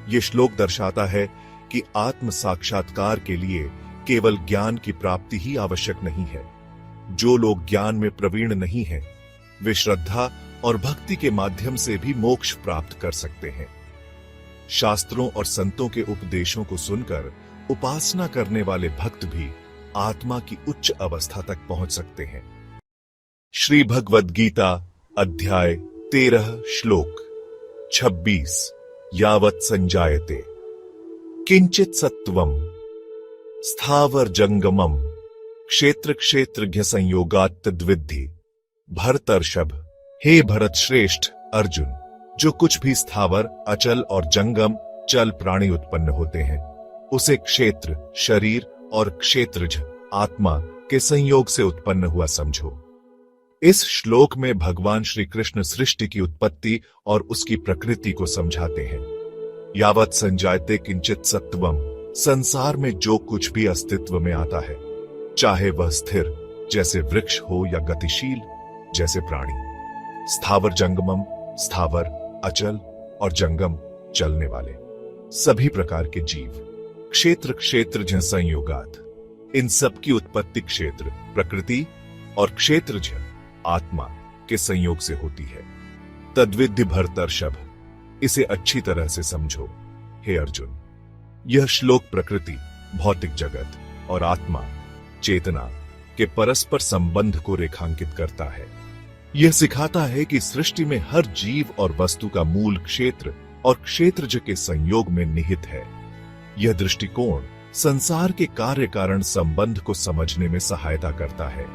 ये श्लोक दर्शाता है कि आत्म साक्षात्कार के लिए केवल ज्ञान की प्राप्ति ही आवश्यक नहीं है। जो लोग ज्ञान में प्रवीण नहीं हैं, वे श्रद्धा और भक्ति के माध्यम से भी मोक्ष प्राप्त कर सकते हैं। शास्त्रों और संतों के उपदेशों को सुनकर उपासना करने वाले भक्त भी आत्मा की उच्च अवस्था तक पहुंच सकते हैं। श्री भगवद गीता अध्याय 13 श्लोक 26। यावत् संजायते किंचित सत्वम स्थावर जंगमम क्षेत्र क्षेत्रज्ञ संयोगात् तद्विद्धि। भरतर्षभ, हे भरत श्रेष्ठ अर्जुन, जो कुछ भी स्थावर, अचल और जंगम चल प्राणी उत्पन्न होते हैं, उसे क्षेत्र शरीर और क्षेत्रज आत्मा के संयोग से उत्पन्न हुआ समझो। इस श्लोक में भगवान श्री कृष्ण सृष्टि की उत्पत्ति और उसकी प्रकृति को समझाते हैं। यावत् संजायते किंचित सत्वम, संसार में जो कुछ भी अस्तित्व में आता है, चाहे वह स्थिर जैसे वृक्ष हो या गतिशील जैसे प्राणी। स्थावर जंगमम, स्थावर अचल और जंगम चलने वाले सभी प्रकार के जीव। क्षेत्र क्षेत्रज संयोगात्, इन सब की उत्पत्ति क्षेत्र प्रकृति और क्षेत्रज आत्मा के संयोग से होती है। तद्विद्धि भरतर्षभ, इसे अच्छी तरह से समझो हे अर्जुन। यह श्लोक प्रकृति, भौतिक जगत और आत्मा, चेतना के परस्पर संबंध को रेखांकित करता है। यह सिखाता है कि सृष्टि में हर जीव और वस्तु का मूल क्षेत्र और क्षेत्रज के संयोग में निहित है। यह दृष्टिकोण संसार के कार्य कारण संबंध को समझने में सहायता करता है।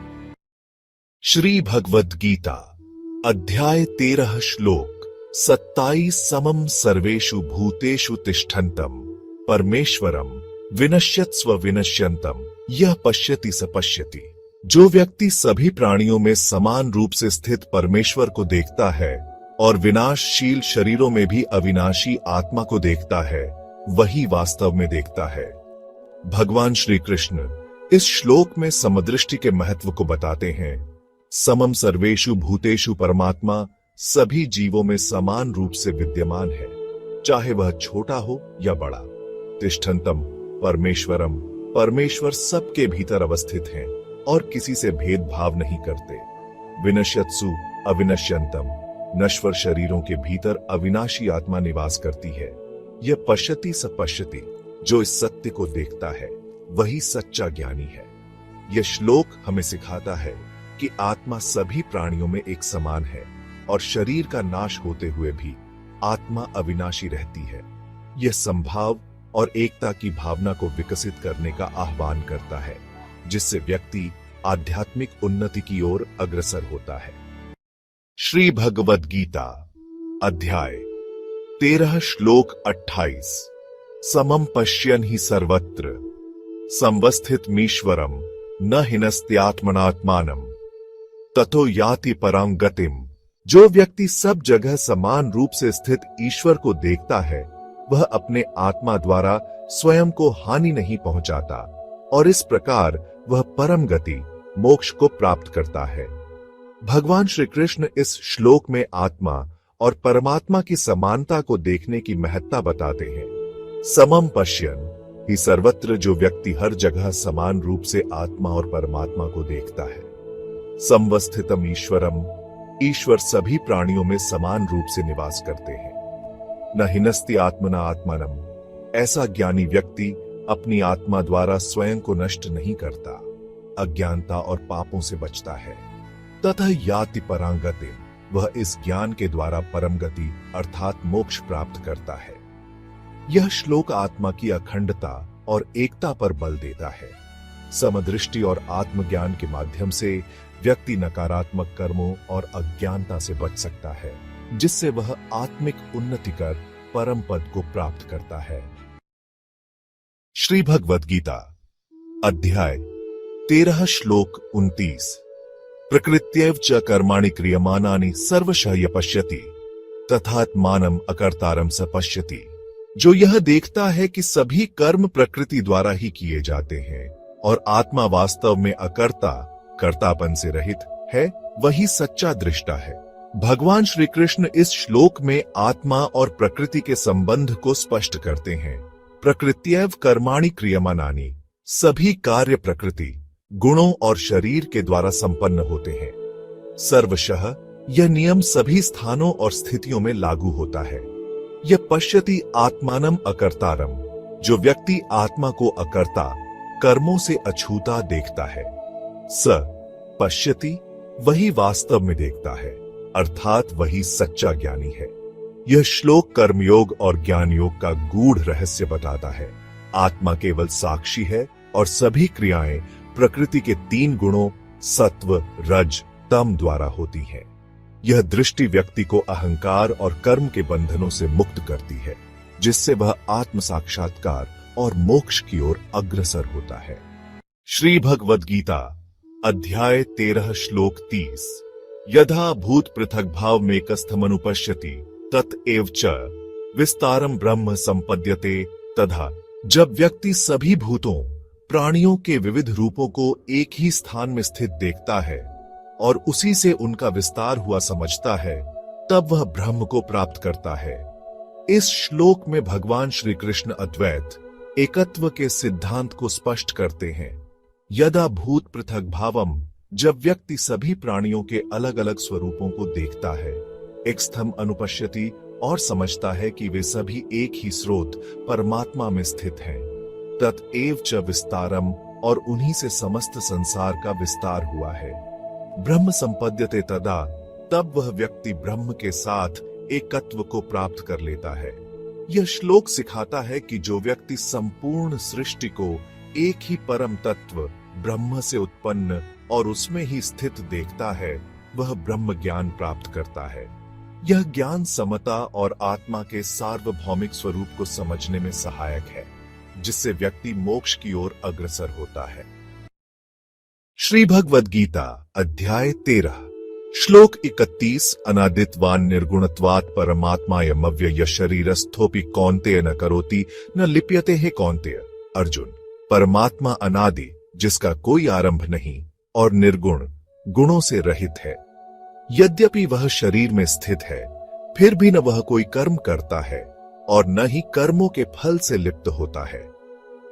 श्री भगवद गीता अध्याय 13 श्लोक 27 समम सर्वेषु भूतेषु तिष्ठन्तम परमेश्वरम विनश्यत्स्व विनश्यन्तम यह पश्यति स पश्यति। जो व्यक्ति सभी प्राणियों में समान रूप से स्थित परमेश्वर को देखता है और विनाशशील शरीरों में भी अविनाशी आत्मा को देखता है, वही वास्तव में देखता है। भगवान श्री कृष्ण इस श्लोक में समदृष्टि के महत्व को बताते हैं। समम सर्वेषु भूतेषु परमात्मा सभी जीवों में समान रूप से विद्यमान है, चाहे वह छोटा हो या बड़ा। तिष्ठन्तम परमेश्वरम परमेश्वर सबके भीतर अवस्थित हैं और किसी से भेदभाव नहीं करते। विनश्यत्सु अविनश्यन्तम नश्वर शरीरों के भीतर अविनाशी आत्मा निवास करती है। यह पश्यति स पश्यति, जो इस सत्य को देखता है वही सच्चा ज्ञानी है। यह श्लोक हमें सिखाता है कि आत्मा सभी प्राणियों में एक समान है और शरीर का नाश होते हुए भी आत्मा अविनाशी रहती है। यह संभाव और एकता की भावना को विकसित करने का आह्वान करता है, जिससे व्यक्ति आध्यात्मिक उन्नति की ओर अग्रसर होता है। श्री भगवद गीता अध्याय 13 श्लोक 28 समम पश्यन् हि सर्वत्र संवस्थितमीश्वरम न हिनस्त्यात्मनात्मानम ततो याति परां गतिम। जो व्यक्ति सब जगह समान रूप से स्थित ईश्वर को देखता है, वह अपने आत्मा द्वारा स्वयं को हानि नहीं पहुंचाता और इस प्रकार वह परम गति मोक्ष को प्राप्त करता है। भगवान श्री कृष्ण इस श्लोक में आत्मा और परमात्मा की समानता को देखने की महत्ता बताते हैं। समम पश्यन् हि सर्वत्र, जो व्यक्ति हर जगह समान रूप से आत्मा और परमात्मा को देखता है। संवस्थितम ईश्वरम, ईश्वर सभी प्राणियों में समान रूप से निवास करते हैं। न हिनस्ति आत्मना आत्मानम, ऐसा ज्ञानी व्यक्ति अपनी आत्मा द्वारा स्वयं को नष्ट नहीं करता, अज्ञानता और पापों से बचता है। तथा याति परां गतिम, वह इस ज्ञान के द्वारा परम गति अर्थात मोक्ष प्राप्त करता है। यह श्लोक आत्मा की अखंडता और एकता पर बल देता है। समदृष्टि और आत्मज्ञान के माध्यम से व्यक्ति नकारात्मक कर्मों और अज्ञानता से बच सकता है, जिससे वह आत्मिक उन्नति कर परम पद को प्राप्त करता है। श्री भगवद गीता अध्याय 13 श्लोक 29 प्रकृत्यैव च कर्माणि क्रियमाणानि सर्वशः य पश्यति तथात्मानम् अकर्तारं स पश्यति। जो यह देखता है कि सभी कर्म प्रकृति द्वारा ही किए जाते हैं और आत्मा वास्तव में अकर्ता कर्तापन से रहित है, वही सच्चा दृष्टा है। भगवान श्री कृष्ण इस श्लोक में आत्मा और प्रकृति के संबंध को स्पष्ट करते हैं। प्रकृत्यैव कर्माणि क्रियमाणानि, सभी कार्य प्रकृति, गुणों और शरीर के द्वारा संपन्न होते हैं। सर्वशः, यह नियम सभी स्थानों और स्थितियों में लागू होता है। यह पश्यति आत्मानम अकर्तारम, जो व्यक्ति आत्मा को अकर्ता कर्मों से अछूता देखता है। स पश्यति, वही वास्तव में देखता है, अर्थात वही सच्चा ज्ञानी है। यह श्लोक कर्मयोग और ज्ञान योग का गूढ़ रहस्य बताता है। आत्मा केवल साक्षी है और सभी क्रियाएं प्रकृति के 3 गुणों सत्व, रज, तम द्वारा होती हैं। यह दृष्टि व्यक्ति को अहंकार और कर्म के बंधनों से मुक्त करती है, जिससे वह आत्म साक्षात्कार और मोक्ष की ओर अग्रसर होता है। श्री भगवद गीता अध्याय 13 श्लोक 30 यथा भूत पृथक भाव में कस्थमनुपश्यति ततएव च विस्तारम ब्रह्म संपद्यते। तथा जब व्यक्ति सभी भूतों प्राणियों के विविध रूपों को एक ही स्थान में स्थित देखता है और उसी से उनका विस्तार हुआ समझता है, तब वह ब्रह्म को प्राप्त करता है। इस श्लोक में भगवान श्री कृष्ण अद्वैत एकत्व के सिद्धांत को स्पष्ट करते हैं। यदा भूत पृथक भावम, जब व्यक्ति सभी प्राणियों के अलग अलग स्वरूपों को देखता है, एकस्थम अनुपश्यति, और समझता है कि वे सभी एक ही स्रोत परमात्मा में स्थित हैं। ततएव च विस्तारम, और उन्हीं से समस्त संसार का विस्तार हुआ है। ब्रह्म संपद्यते तदा, तब वह व्यक्ति ब्रह्म के साथ एकत्व को प्राप्त कर लेता है। यह श्लोक सिखाता है कि जो व्यक्ति संपूर्ण सृष्टि को एक ही परम तत्व ब्रह्म से उत्पन्न और उसमें ही स्थित देखता है, वह ब्रह्म ज्ञान प्राप्त करता है। यह ज्ञान समता और आत्मा के सार्वभौमिक स्वरूप को समझने में सहायक है, जिससे व्यक्ति मोक्ष की ओर अग्रसर होता है। श्री भगवद गीता अध्याय 13 श्लोक 31 अनादित्वान् निर्गुणत्वात् परमात्मायमव्यय शरीरस्थोपि कौन्तेय न करोति न लिप्यते हे कौन्तेय। अर्जुन, परमात्मा अनादि, जिसका कोई आरंभ नहीं और निर्गुण, गुणों से रहित है। यद्यपि वह शरीर में स्थित है, फिर भी न वह कोई कर्म करता है और न ही कर्मों के फल से लिप्त होता है।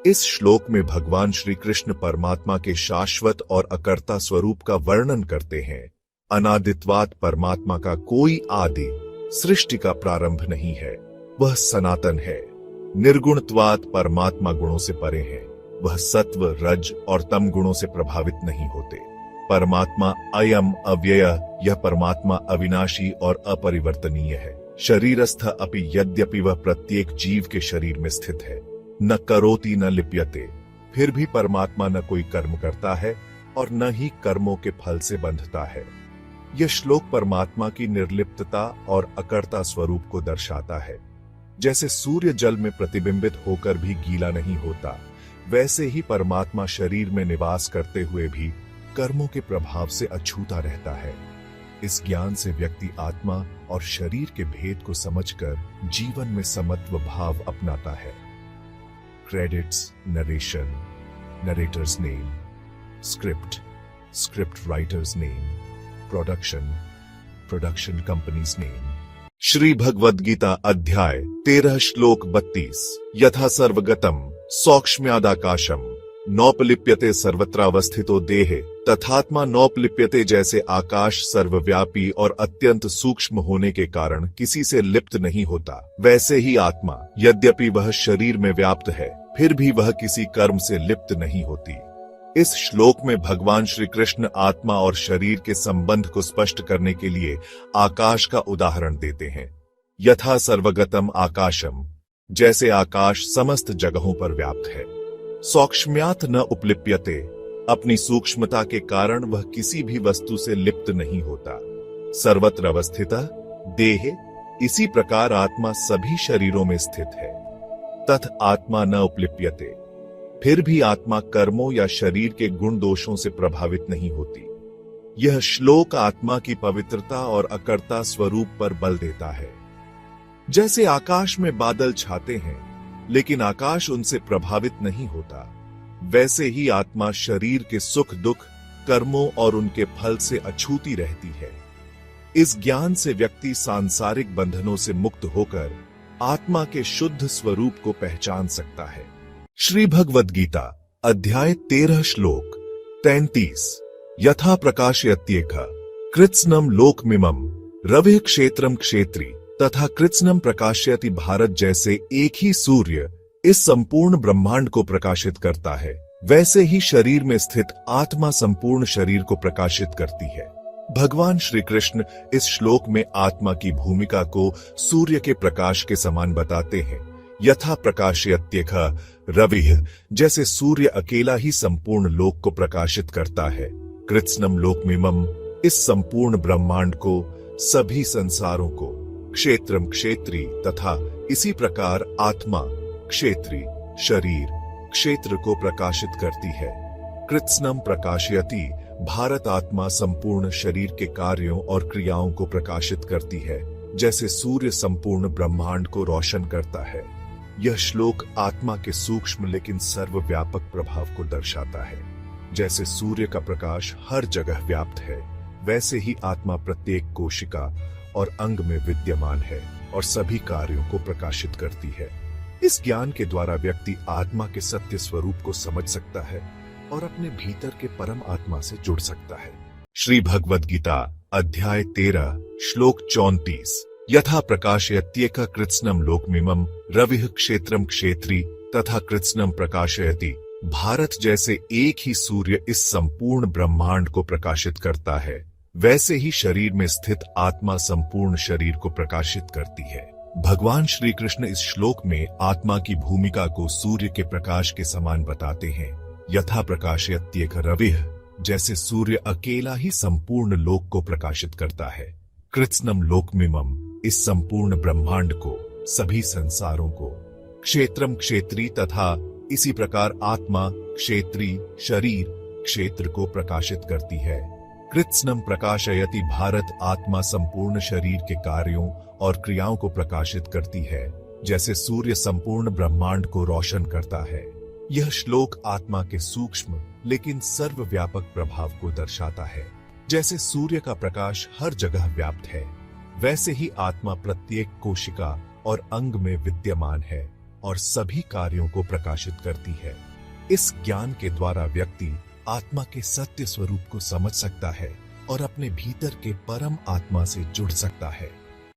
इस श्लोक में भगवान श्री कृष्ण परमात्मा के शाश्वत और अकर्ता स्वरूप का वर्णन करते हैं। अनादित्वात् परमात्मा का कोई आदि, सृष्टि का प्रारंभ नहीं है, वह सनातन है। निर्गुणत्वात् परमात्मा गुणों से परे है, वह सत्व, रज और तम गुणों से प्रभावित नहीं होते। परमात्मा अयम अव्यय, यह परमात्मा अविनाशी और अपरिवर्तनीय है। शरीरस्थ अपि, यद्यपि वह प्रत्येक जीव के शरीर में स्थित है। न करोति न लिप्यते, फिर भी परमात्मा न कोई कर्म करता है और न ही कर्मों के फल से बंधता है। यह श्लोक परमात्मा की निर्लिप्तता और अकर्ता स्वरूप को दर्शाता है। जैसे सूर्य जल में प्रतिबिंबित होकर भी गीला नहीं होता, वैसे ही परमात्मा शरीर में निवास करते हुए भी कर्मों के प्रभाव से अछूता रहता है। इस ज्ञान से व्यक्ति आत्मा और शरीर के भेद को समझकर जीवन में समत्व भाव अपनाता है। Credits, narration, narrators name, script, script writers name, production, production companies name. Shri Bhagavad Gita अध्याय 13 श्लोक 32 यथा सर्वगतम सौक्ष्म्यादाकाशम नौपलिप्यते सर्वत्रावस्थितो देहे तथात्मा नौपलिप्यते। जैसे आकाश सर्वव्यापी और अत्यंत सूक्ष्म होने के कारण किसी से लिप्त नहीं होता, वैसे ही आत्मा, यद्यपि वह शरीर में व्याप्त है, फिर भी वह किसी कर्म से लिप्त नहीं होती। इस श्लोक में भगवान श्री कृष्ण आत्मा और शरीर के संबंध को स्पष्ट करने के लिए आकाश का उदाहरण देते हैं। यथा सर्वगतम आकाशम, जैसे आकाश समस्त जगहों पर व्याप्त है। सौक्ष्म्यात् न उपलिप्यते, अपनी सूक्ष्मता के कारण वह किसी भी वस्तु से लिप्त नहीं होता। सर्वत्र अवस्थितः देहे, इसी प्रकार आत्मा सभी शरीरों में स्थित है। तथ आत्मा न उपलिप्यते, फिर भी आत्मा कर्मों या शरीर के गुण दोषों से प्रभावित नहीं होती। यह श्लोक आत्मा की पवित्रता और अकर्ता स्वरूप पर बल देता है। जैसे आकाश में बादल छाते हैं, लेकिन आकाश उनसे प्रभावित नहीं होता, वैसे ही आत्मा शरीर के सुख दुख, कर्मों और उनके फल से अछूती रहती है। इस ज्ञान से व्यक्ति सांसारिक बंधनों से मुक्त होकर आत्मा के शुद्ध स्वरूप को पहचान सकता है। श्री भगवद गीता अध्याय 13 श्लोक 33 यथा प्रकाशयत्येक कृत्स्नम लोकमिमं रविः क्षेत्रम क्षेत्री तथा कृत्स्नम प्रकाशयति। भारत, जैसे एक ही सूर्य इस संपूर्ण ब्रह्मांड को प्रकाशित करता है, वैसे ही शरीर में स्थित आत्मा संपूर्ण शरीर को प्रकाशित करती है। भगवान श्री कृष्ण इस श्लोक में आत्मा की भूमिका को सूर्य के प्रकाश के समान बताते हैं। यथा प्रकाशयत्येक रविः, जैसे सूर्य अकेला ही संपूर्ण लोक को प्रकाशित करता है। कृत्स्नम लोकमिमं, इस संपूर्ण ब्रह्मांड को, सभी संसारों को। क्षेत्रम क्षेत्री, तथा इसी प्रकार आत्मा क्षेत्री, शरीर, क्षेत्र को प्रकाशित करती है। कृत्स्नम प्रकाशयति, भारत, आत्मा संपूर्ण शरीर के कार्यों और क्रियाओं को प्रकाशित करती है, जैसे सूर्य संपूर्ण ब्रह्मांड को रोशन करता है। यह श्लोक आत्मा के सूक्ष्म लेकिन सर्वव्यापक प्रभाव को दर्शाता है। जैसे सूर्य का प्रकाश हर जगह व्याप्त है, वैसे ही आत्मा प्रत्येक कोशिका और अंग में विद्यमान है और सभी कार्यों को प्रकाशित करती है। इस ज्ञान के द्वारा व्यक्ति आत्मा के सत्य स्वरूप को समझ सकता है और अपने भीतर के परम आत्मा से जुड़ सकता है। श्री भगवद गीता अध्याय 13 श्लोक 34 यथा प्रकाशयत्येक कृत्स्नम लोकमिमं रविः क्षेत्रम क्षेत्री तथा कृत्स्नम प्रकाशयति। भारत, जैसे एक ही सूर्य इस संपूर्ण ब्रह्मांड को प्रकाशित करता है, वैसे ही शरीर में स्थित आत्मा संपूर्ण शरीर को प्रकाशित करती है। भगवान श्री कृष्ण इस श्लोक में आत्मा की भूमिका को सूर्य के प्रकाश के समान बताते हैं। यथा प्रकाशयत्येक रविः, जैसे सूर्य अकेला ही संपूर्ण लोक को प्रकाशित करता है। कृत्स्नम लोकमिमम्, इस संपूर्ण ब्रह्मांड को, सभी संसारों को। क्षेत्रम क्षेत्री, तथा इसी प्रकार आत्मा क्षेत्री शरीर क्षेत्र को प्रकाशित करती है। कृत्स्नम प्रकाशयति भारत, आत्मा संपूर्ण शरीर के कार्यों और क्रियाओं को प्रकाशित करती है, जैसे सूर्य संपूर्ण ब्रह्मांड को रोशन करता है। यह श्लोक आत्मा के सूक्ष्म लेकिन सर्वव्यापक प्रभाव को दर्शाता है। जैसे सूर्य का प्रकाश हर जगह व्याप्त है, वैसे ही आत्मा प्रत्येक कोशिका और अंग में विद्यमान है और सभी कार्यों को प्रकाशित करती है। इस ज्ञान के द्वारा व्यक्ति आत्मा के सत्य स्वरूप को समझ सकता है और अपने भीतर के परम आत्मा से जुड़ सकता है।